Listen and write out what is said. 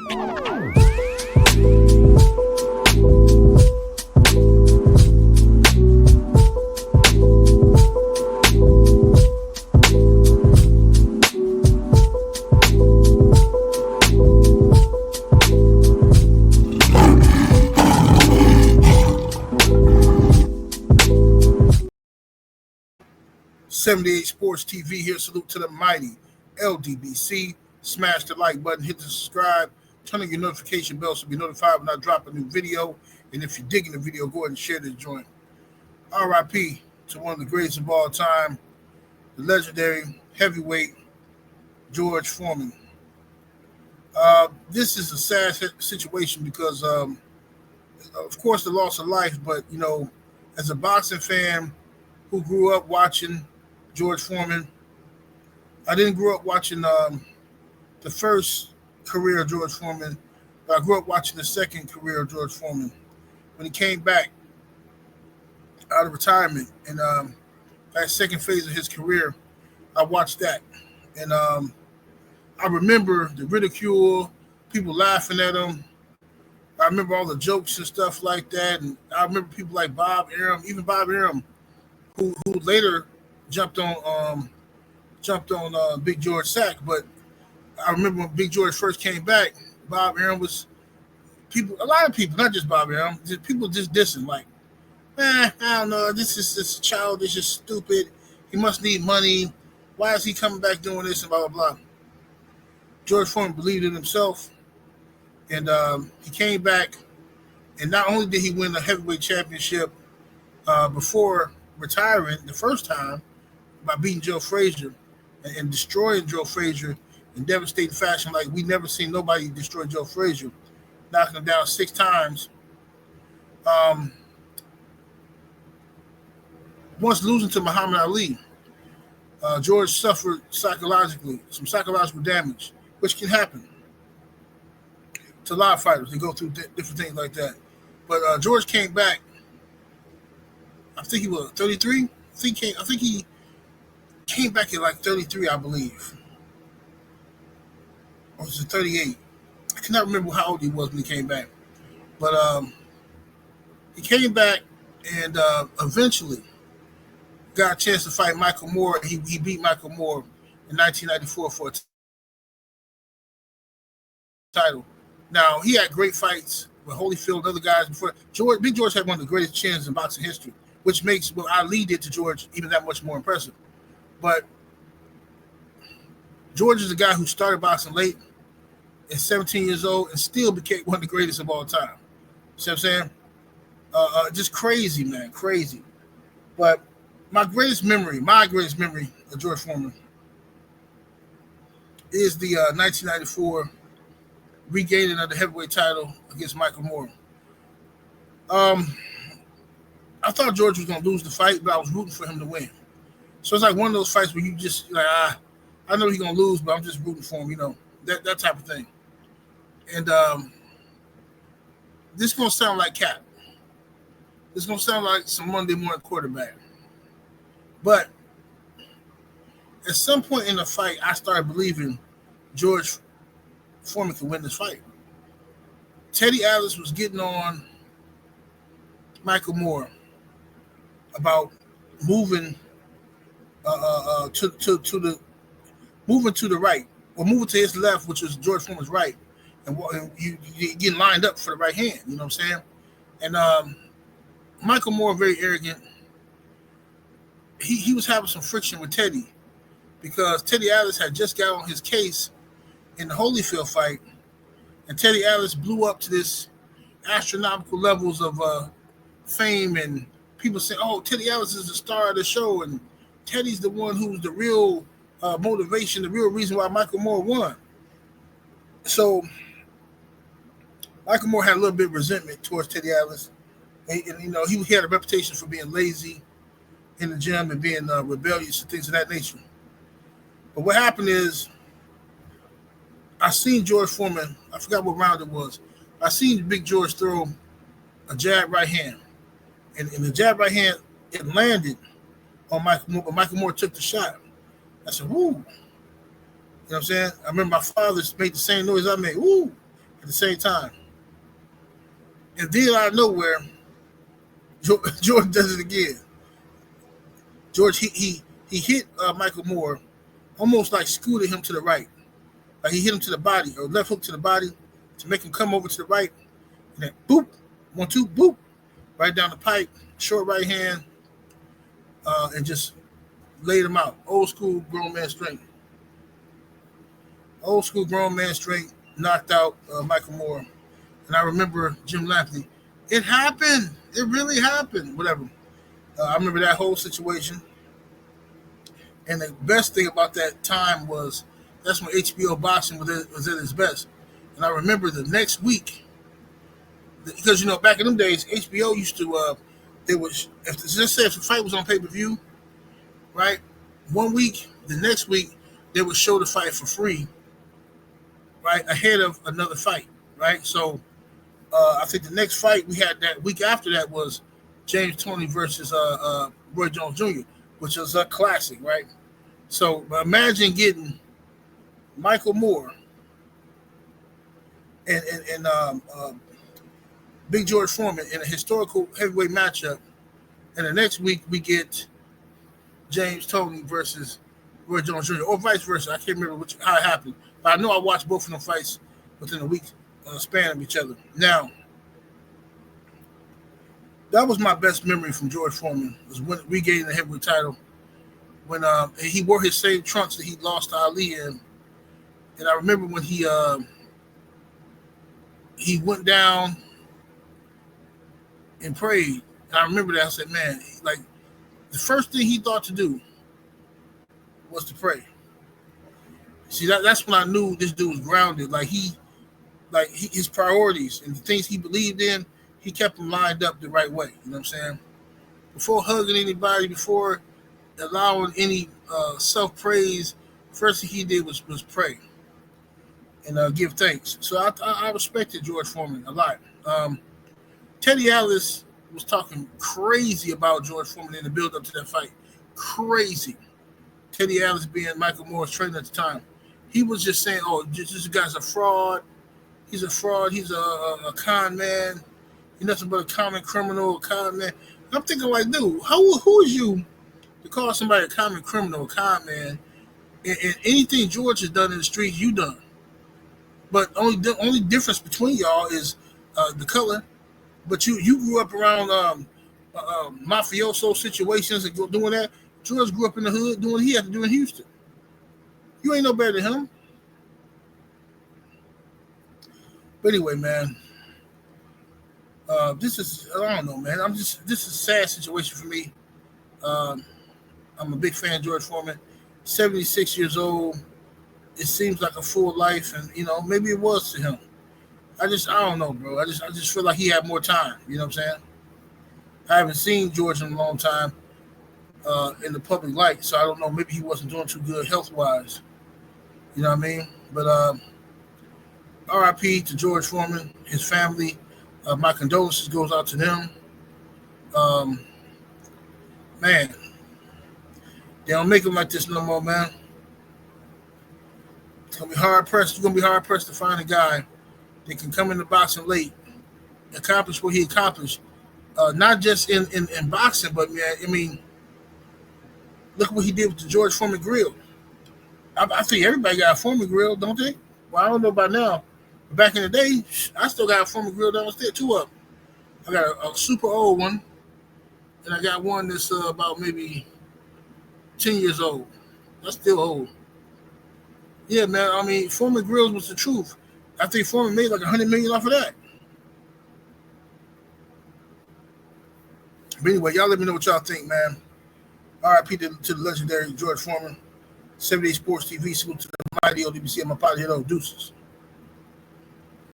'78 Sports TV here. Salute to the mighty LDBC. Smash the like button, hit the subscribe, turn on your notification bell so be notified when I drop a new video. And if you're digging the video, go ahead and share this joint. R.I.P. to one of the greatest of all time, the legendary heavyweight George Foreman. This is a sad situation because, of course, the loss of life. But, as a boxing fan who grew up watching George Foreman, I didn't grow up watching the first career of George Foreman, but I grew up watching the second career of George Foreman. When he came back out of retirement and that second phase of his career, I watched that. And I remember the ridicule, people laughing at him. I remember all the jokes and stuff like that. And I remember people like Bob Arum, even Bob Arum, who later jumped on Big George Sack. But I remember when Big George first came back, Bob Arum was a lot of people, not just Bob Arum, people just dissing like, I don't know, this is just childish, just stupid. He must need money. Why is he coming back doing this and blah, blah, blah. George Foreman believed in himself, and he came back, and not only did he win the heavyweight championship before retiring the first time by beating Joe Frazier and destroying Joe Frazier in devastating fashion like we never seen nobody destroy Joe Frazier, knocking him down 6 times. Once losing to Muhammad Ali, George suffered some psychological damage, which can happen to a lot of fighters. They go through different things like that. But George came back. I think he was 33. I think he came back at like 33, I believe. Or was it 38? I cannot remember how old he was when he came back. But he came back and eventually got a chance to fight Michael Moore. He beat Michael Moore in 1994 for a title. Now, he had great fights with Holyfield and other guys before. Big George had one of the greatest chins in boxing history, which makes what Ali did to George even that much more impressive. But George is a guy who started boxing late at 17 years old and still became one of the greatest of all time. See what I'm saying? Just crazy, man, crazy. But my greatest memory of George Foreman is the 1994 regaining of the heavyweight title against Michael Moore. I thought George was going to lose the fight, but I was rooting for him to win. So it's like one of those fights where you just like, I know he's going to lose, but I'm just rooting for him, that type of thing. And this is going to sound like Cap. This is going to sound like some Monday morning quarterback. But at some point in the fight, I started believing George Foreman could win this fight. Teddy Atlas was getting on Michael Moore about moving to the right, or moving to his left, which was George Foreman's right, and you getting lined up for the right hand. You know what I'm saying? And Michael Moore, very arrogant. He was having some friction with Teddy because Teddy Atlas had just got on his case in the Holyfield fight, and Teddy Atlas blew up to this astronomical levels of fame, and people say, "Oh, Teddy Atlas is the star of the show, and Teddy's the one who's the real motivation, the real reason why Michael Moore won." So Michael Moore had a little bit of resentment towards Teddy Atlas, and he had a reputation for being lazy in the gym and being rebellious and things of that nature. But what happened is, I seen George Foreman, I forgot what round it was. I seen Big George throw a jab right hand. And the jab right hand, it landed on Michael Moore, but Michael Moore took the shot. I said, woo. You know what I'm saying? I remember my father made the same noise I made, woo. And at the same time. And then out of nowhere, George does it again. George he hit Michael Moore, almost like scooted him to the right. Like he hit him to the body or left hook to the body to make him come over to the right. And then boop, 1-2, boop, right down the pipe, short right hand, and just laid him out. Old school grown man strength. Old school grown man strength knocked out Michael Moore. And I remember Jim Lampley. It happened. It really happened. Whatever. I remember that whole situation. And the best thing about that time was that's when HBO boxing was at its best. And I remember the next week, because back in them days, HBO used to they was if just say if the fight was on pay-per-view, right? 1 week, the next week they would show the fight for free, right, ahead of another fight, right? So I think the next fight we had that week after that was James Toney versus Roy Jones Jr., which was a classic, right? So imagine getting Michael Moore and Big George Foreman in a historical heavyweight matchup, and the next week we get James Toney versus Roy Jones Jr. or vice versa. I can't remember how it happened, but I know I watched both of them fights within a week span of each other. Now, that was my best memory from George Foreman, was when regaining the heavyweight title, when he wore his same trunks that he lost to Ali in. And I remember when he went down and prayed. And I remember that. I said, man, like the first thing he thought to do was to pray. See, that's when I knew this dude was grounded. His priorities and the things he believed in, he kept them lined up the right way. You know what I'm saying? Before hugging anybody, before allowing any self-praise, first thing he did was pray and give thanks. So I respected George Foreman a lot. Teddy Atlas was talking crazy about George Foreman in the build-up to that fight. Crazy. Teddy Atlas being Michael Moore's trainer at the time. He was just saying, oh, this guy's a fraud. He's a fraud. He's a con man. He's nothing but a common criminal, a con man. I'm thinking like, dude, who is you to call somebody a common criminal, a con man, and anything George has done in the streets, you done. But the only difference between y'all is the color. But you grew up around mafioso situations and doing that. George grew up in the hood doing what he had to do in Houston. You ain't no better than him. But anyway, man, this is, I don't know, man. This is a sad situation for me. I'm a big fan of George Foreman. 76 years old. It seems like a full life, and maybe it was to him. I don't know, bro. I just feel like he had more time. You know what I'm saying? I haven't seen George in a long time in the public light, so I don't know. Maybe he wasn't doing too good health-wise. You know what I mean? But R.I.P. to George Foreman, his family. My condolences goes out to them. Man, they don't make them like this no more, man. It's gonna be hard pressed. You're gonna be hard pressed to find a guy that can come into boxing late, accomplish what he accomplished, not just in boxing, but man, I mean, look what he did with the George Foreman grill. I think everybody got a Foreman grill, don't they? Well, I don't know about now. But back in the day, I still got a Foreman grill downstairs, 2 of them. I got a super old one, and I got one that's about maybe 10 years old. That's still old. Yeah, man. I mean, Foreman grills was the truth. I think Foreman made like $100 million off of that. But anyway, y'all let me know what y'all think, man. R.I.P. to the legendary George Foreman. 78 Sports TV. Salute to the mighty ODBC and my party. Hello, deuces.